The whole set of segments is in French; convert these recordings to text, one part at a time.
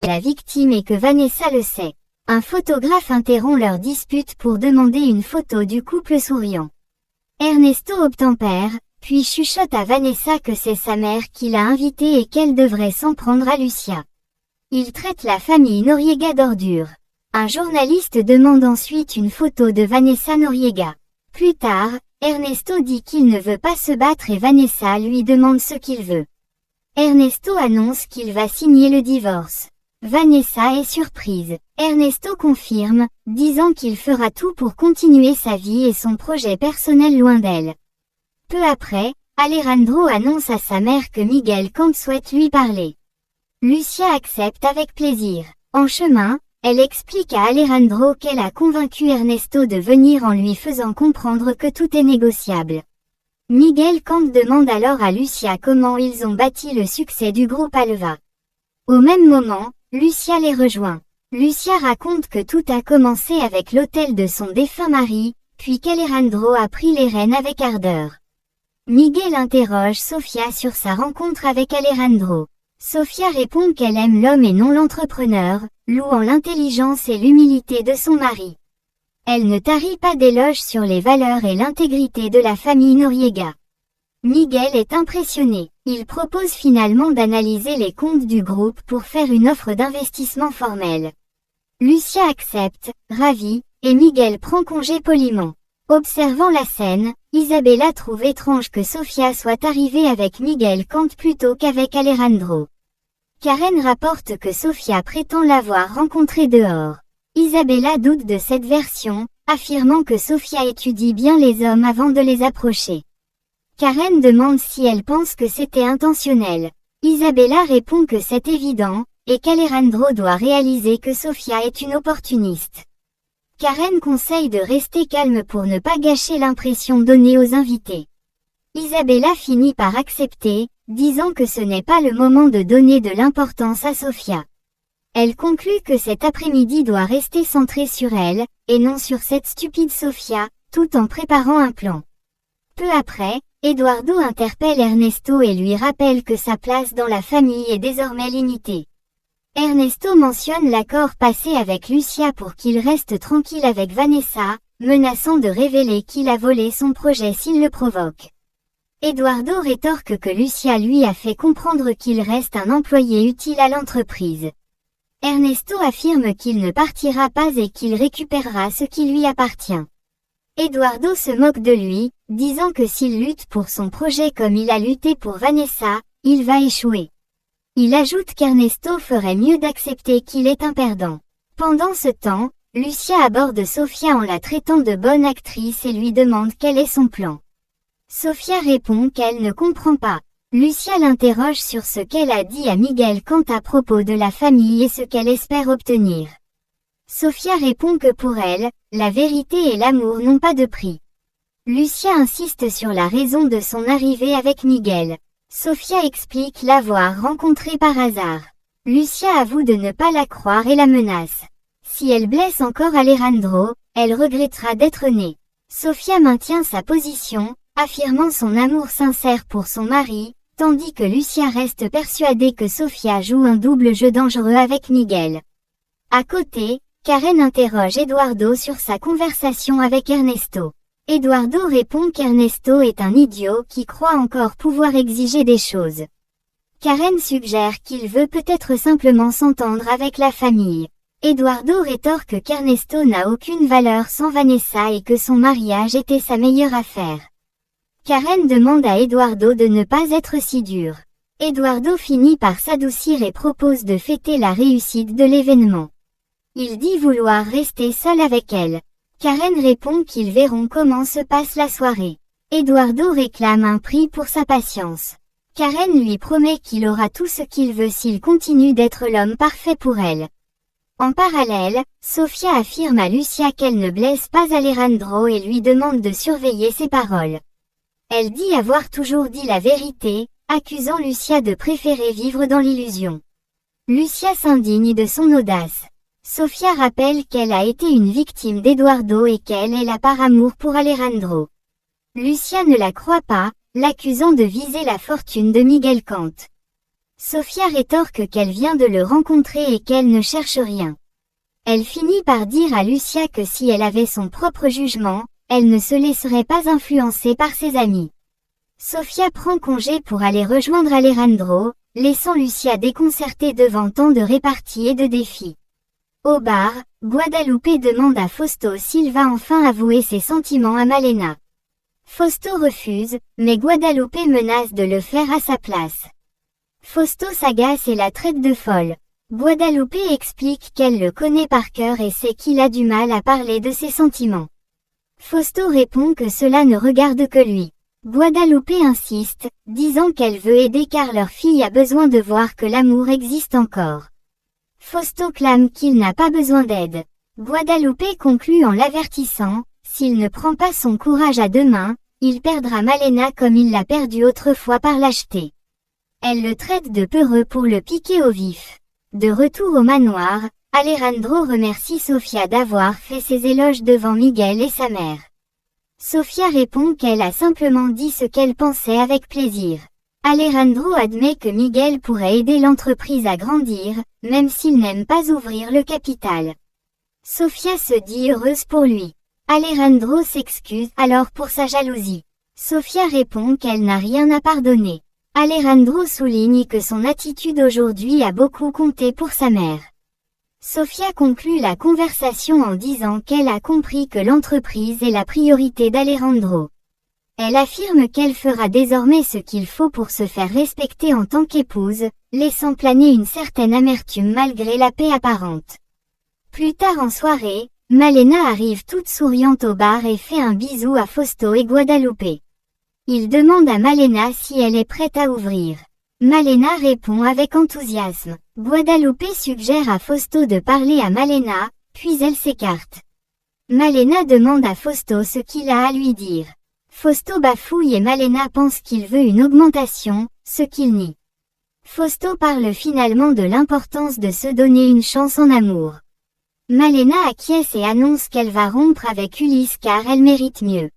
la victime et que Vanessa le sait. Un photographe interrompt leur dispute pour demander une photo du couple souriant. Ernesto obtempère, puis chuchote à Vanessa que c'est sa mère qui l'a invitée et qu'elle devrait s'en prendre à Lucia. Il traite la famille Noriega d'ordure. Un journaliste demande ensuite une photo de Vanessa Noriega. Plus tard, Ernesto dit qu'il ne veut pas se battre et Vanessa lui demande ce qu'il veut. Ernesto annonce qu'il va signer le divorce. Vanessa est surprise. Ernesto confirme, disant qu'il fera tout pour continuer sa vie et son projet personnel loin d'elle. Peu après, Alejandro annonce à sa mère que Miguel Kant souhaite lui parler. Lucia accepte avec plaisir. En chemin, elle explique à Alejandro qu'elle a convaincu Ernesto de venir en lui faisant comprendre que tout est négociable. Miguel Kant demande alors à Lucia comment ils ont bâti le succès du groupe Alva. Au même moment, Lucia les rejoint. Lucia raconte que tout a commencé avec l'hôtel de son défunt mari, puis qu'Alejandro a pris les rênes avec ardeur. Miguel interroge Sofia sur sa rencontre avec Alejandro. Sofia répond qu'elle aime l'homme et non l'entrepreneur, louant l'intelligence et l'humilité de son mari. Elle ne tarit pas d'éloges sur les valeurs et l'intégrité de la famille Noriega. Miguel est impressionné. Il propose finalement d'analyser les comptes du groupe pour faire une offre d'investissement formelle. Lucia accepte, ravie, et Miguel prend congé poliment. Observant la scène, Isabella trouve étrange que Sofia soit arrivée avec Miguel Kant plutôt qu'avec Alejandro. Karen rapporte que Sofia prétend l'avoir rencontré dehors. Isabella doute de cette version, affirmant que Sofia étudie bien les hommes avant de les approcher. Karen demande si elle pense que c'était intentionnel. Isabella répond que c'est évident, et qu'Alejandro doit réaliser que Sofia est une opportuniste. Karen conseille de rester calme pour ne pas gâcher l'impression donnée aux invités. Isabella finit par accepter, disant que ce n'est pas le moment de donner de l'importance à Sofia. Elle conclut que cet après-midi doit rester centré sur elle, et non sur cette stupide Sofia, tout en préparant un plan. Peu après, Eduardo interpelle Ernesto et lui rappelle que sa place dans la famille est désormais limitée. Ernesto mentionne l'accord passé avec Lucia pour qu'il reste tranquille avec Vanessa, menaçant de révéler qu'il a volé son projet s'il le provoque. Eduardo rétorque que Lucia lui a fait comprendre qu'il reste un employé utile à l'entreprise. Ernesto affirme qu'il ne partira pas et qu'il récupérera ce qui lui appartient. Eduardo se moque de lui, disant que s'il lutte pour son projet comme il a lutté pour Vanessa, il va échouer. Il ajoute qu'Ernesto ferait mieux d'accepter qu'il est un perdant. Pendant ce temps, Lucia aborde Sofia en la traitant de bonne actrice et lui demande quel est son plan. Sofia répond qu'elle ne comprend pas. Lucia l'interroge sur ce qu'elle a dit à Miguel Kant à propos de la famille et ce qu'elle espère obtenir. Sofia répond que pour elle, la vérité et l'amour n'ont pas de prix. Lucia insiste sur la raison de son arrivée avec Miguel. Sofia explique l'avoir rencontré par hasard. Lucia avoue de ne pas la croire et la menace. Si elle blesse encore Alejandro, elle regrettera d'être née. Sofia maintient sa position, affirmant son amour sincère pour son mari, tandis que Lucia reste persuadée que Sofia joue un double jeu dangereux avec Miguel. À côté, Karen interroge Eduardo sur sa conversation avec Ernesto. Eduardo répond qu'Ernesto est un idiot qui croit encore pouvoir exiger des choses. Karen suggère qu'il veut peut-être simplement s'entendre avec la famille. Eduardo rétorque qu'Ernesto n'a aucune valeur sans Vanessa et que son mariage était sa meilleure affaire. Karen demande à Eduardo de ne pas être si dur. Eduardo finit par s'adoucir et propose de fêter la réussite de l'événement. Il dit vouloir rester seul avec elle. Karen répond qu'ils verront comment se passe la soirée. Eduardo réclame un prix pour sa patience. Karen lui promet qu'il aura tout ce qu'il veut s'il continue d'être l'homme parfait pour elle. En parallèle, Sofia affirme à Lucia qu'elle ne blesse pas Alejandro et lui demande de surveiller ses paroles. Elle dit avoir toujours dit la vérité, accusant Lucia de préférer vivre dans l'illusion. Lucia s'indigne de son audace. Sofia rappelle qu'elle a été une victime d'Eduardo et qu'elle est là par amour pour Alejandro. Lucia ne la croit pas, l'accusant de viser la fortune de Miguel Kant. Sofia rétorque qu'elle vient de le rencontrer et qu'elle ne cherche rien. Elle finit par dire à Lucia que si elle avait son propre jugement, elle ne se laisserait pas influencer par ses amis. Sofia prend congé pour aller rejoindre Alejandro, laissant Lucia déconcertée devant tant de réparties et de défis. Au bar, Guadalupe demande à Fausto s'il va enfin avouer ses sentiments à Malena. Fausto refuse, mais Guadalupe menace de le faire à sa place. Fausto s'agace et la traite de folle. Guadalupe explique qu'elle le connaît par cœur et sait qu'il a du mal à parler de ses sentiments. Fausto répond que cela ne regarde que lui. Guadalupe insiste, disant qu'elle veut aider car leur fille a besoin de voir que l'amour existe encore. Fausto clame qu'il n'a pas besoin d'aide. Guadalupe conclut en l'avertissant, s'il ne prend pas son courage à deux mains, il perdra Malena comme il l'a perdu autrefois par lâcheté. Elle le traite de peureux pour le piquer au vif. De retour au manoir, Alejandro remercie Sofia d'avoir fait ses éloges devant Miguel et sa mère. Sofia répond qu'elle a simplement dit ce qu'elle pensait avec plaisir. Alejandro admet que Miguel pourrait aider l'entreprise à grandir, même s'il n'aime pas ouvrir le capital. Sofia se dit heureuse pour lui. Alejandro s'excuse alors pour sa jalousie. Sofia répond qu'elle n'a rien à pardonner. Alejandro souligne que son attitude aujourd'hui a beaucoup compté pour sa mère. Sofia conclut la conversation en disant qu'elle a compris que l'entreprise est la priorité d'Alejandro. Elle affirme qu'elle fera désormais ce qu'il faut pour se faire respecter en tant qu'épouse, laissant planer une certaine amertume malgré la paix apparente. Plus tard en soirée, Malena arrive toute souriante au bar et fait un bisou à Fausto et Guadalupe. Il demande à Malena si elle est prête à ouvrir. Malena répond avec enthousiasme. Guadalupe suggère à Fausto de parler à Malena, puis elle s'écarte. Malena demande à Fausto ce qu'il a à lui dire. Fausto bafouille et Malena pense qu'il veut une augmentation, ce qu'il nie. Fausto parle finalement de l'importance de se donner une chance en amour. Malena acquiesce et annonce qu'elle va rompre avec Ulysse car elle mérite mieux.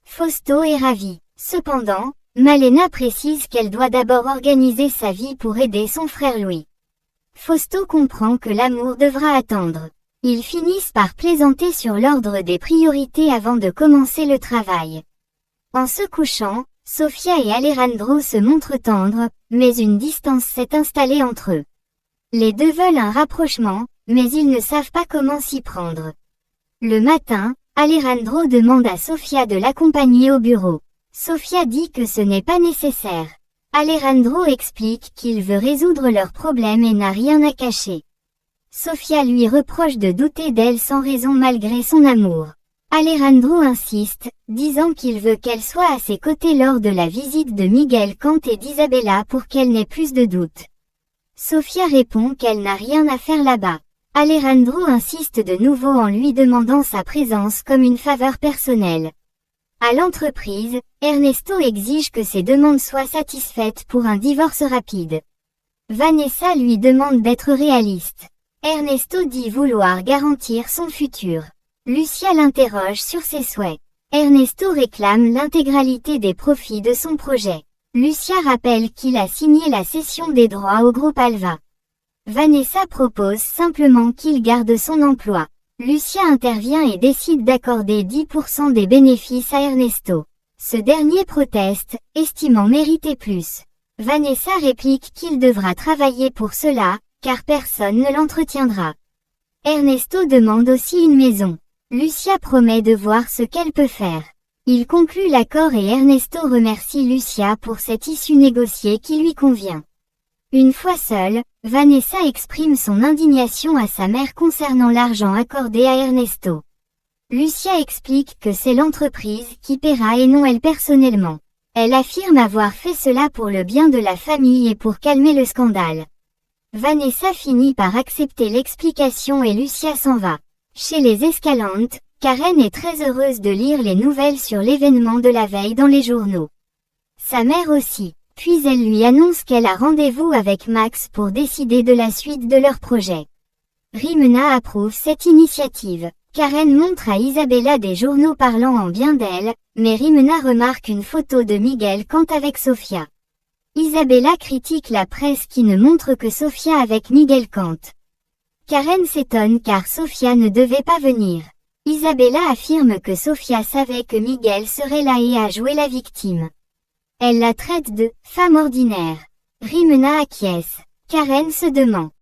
Fausto est ravi. Cependant, Malena précise qu'elle doit d'abord organiser sa vie pour aider son frère Louis. Fausto comprend que l'amour devra attendre. Ils finissent par plaisanter sur l'ordre des priorités avant de commencer le travail. En se couchant, Sofia et Alejandro se montrent tendres, mais une distance s'est installée entre eux. Les deux veulent un rapprochement, mais ils ne savent pas comment s'y prendre. Le matin, Alejandro demande à Sofia de l'accompagner au bureau. Sofia dit que ce n'est pas nécessaire. Alejandro explique qu'il veut résoudre leurs problèmes et n'a rien à cacher. Sofia lui reproche de douter d'elle sans raison malgré son amour. Alejandro insiste, disant qu'il veut qu'elle soit à ses côtés lors de la visite de Miguel Kant et d'Isabella pour qu'elle n'ait plus de doutes. Sofia répond qu'elle n'a rien à faire là-bas. Alejandro insiste de nouveau en lui demandant sa présence comme une faveur personnelle. À l'entreprise, Ernesto exige que ses demandes soient satisfaites pour un divorce rapide. Vanessa lui demande d'être réaliste. Ernesto dit vouloir garantir son futur. Lucia l'interroge sur ses souhaits. Ernesto réclame l'intégralité des profits de son projet. Lucia rappelle qu'il a signé la cession des droits au groupe Alva. Vanessa propose simplement qu'il garde son emploi. Lucia intervient et décide d'accorder 10% des bénéfices à Ernesto. Ce dernier proteste, estimant mériter plus. Vanessa réplique qu'il devra travailler pour cela, car personne ne l'entretiendra. Ernesto demande aussi une maison. Lucia promet de voir ce qu'elle peut faire. Il conclut l'accord et Ernesto remercie Lucia pour cette issue négociée qui lui convient. Une fois seule, Vanessa exprime son indignation à sa mère concernant l'argent accordé à Ernesto. Lucia explique que c'est l'entreprise qui paiera et non elle personnellement. Elle affirme avoir fait cela pour le bien de la famille et pour calmer le scandale. Vanessa finit par accepter l'explication et Lucia s'en va. Chez les Escalantes, Karen est très heureuse de lire les nouvelles sur l'événement de la veille dans les journaux. Sa mère aussi. Puis elle lui annonce qu'elle a rendez-vous avec Max pour décider de la suite de leur projet. Rimena approuve cette initiative. Karen montre à Isabella des journaux parlant en bien d'elle, mais Rimena remarque une photo de Miguel Kant avec Sofia. Isabella critique la presse qui ne montre que Sofia avec Miguel Kant. Karen s'étonne car Sofia ne devait pas venir. Isabella affirme que Sofia savait que Miguel serait là et a joué la victime. Elle la traite de « femme ordinaire ». Rimena acquiesce. Karen se demande